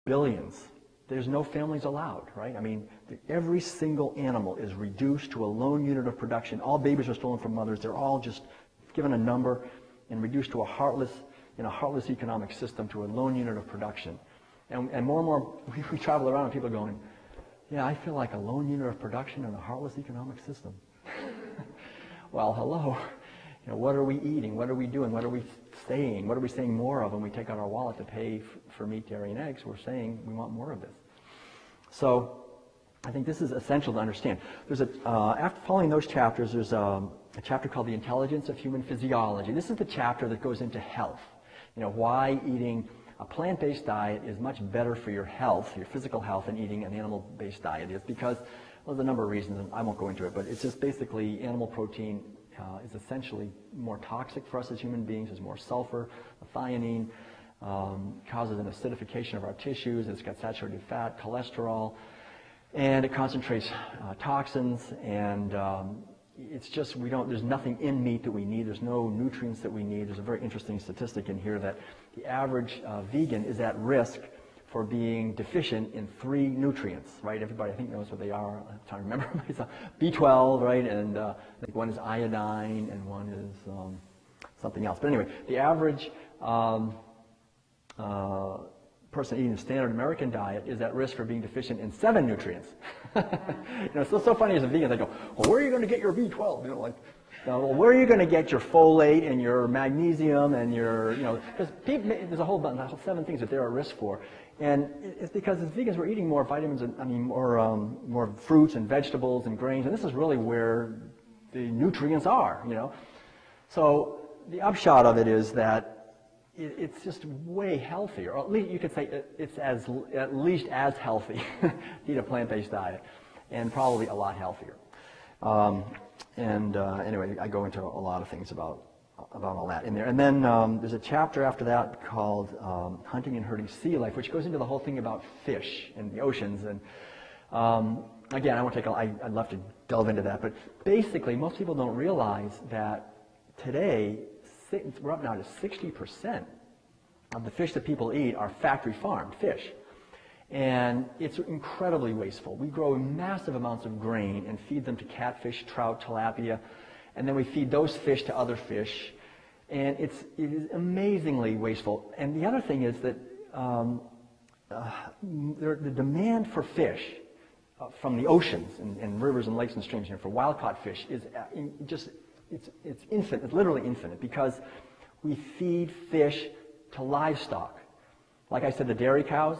billions. There's no families allowed, right? I mean, every single animal is reduced to a lone unit of production. All babies are stolen from mothers. They're all just given a number and reduced to a heartless economic system, to a lone unit of production. And more and more, we travel around and people are going, yeah, I feel like a lone unit of production in a heartless economic system. Well, hello. You know, what are we eating? What are we doing? What are we saying? What are we saying more of when we take out our wallet to pay for meat, dairy, and eggs? We're saying we want more of this. So I think this is essential to understand. There's after following those chapters, there's a chapter called The Intelligence of Human Physiology. This is the chapter that goes into health. You know, why eating a plant-based diet is much better for your health, your physical health, than eating an animal-based diet is because, well, there's a number of reasons, and I won't go into it, but it's just basically animal protein is essentially more toxic for us as human beings. There's more sulfur, methionine, causes an acidification of our tissues. It's got saturated fat, cholesterol, and it concentrates toxins, and it's just, there's nothing in meat that we need. There's no nutrients that we need. There's a very interesting statistic in here that the average vegan is at risk for being deficient in 3 nutrients, right? Everybody, I think, knows what they are. I'm trying to remember myself. B12, right? And I think one is iodine and one is something else. But anyway, the average person eating a standard American diet is at risk for being deficient in 7 nutrients. You know, it's so funny as a vegan, they go, well, where are you going to get your B12? You know, like, well, where are you going to get your folate and your magnesium and your, you know, because there's a whole bunch, 7 things that they're at risk for. And it's because as vegans we're eating more vitamins, and, I mean, more fruits and vegetables and grains, and this is really where the nutrients are, you know. So the upshot of it is that it's just way healthier, or at least you could say it's at least as healthy to eat a plant-based diet, and probably a lot healthier. Anyway, I go into a lot of things about all that in there. And then there's a chapter after that called Hunting and Herding Sea Life, which goes into the whole thing about fish in the oceans. And again, I won't take I'd love to delve into that, but basically most people don't realize that today we're up now to 60% of the fish that people eat are factory farmed fish. And it's incredibly wasteful. We grow massive amounts of grain and feed them to catfish, trout, tilapia, and then we feed those fish to other fish. And it is amazingly wasteful. And the other thing is that the demand for fish from the oceans and rivers and lakes and streams here for wild-caught fish is it's infinite. It's literally infinite because we feed fish to livestock. Like I said, the dairy cows,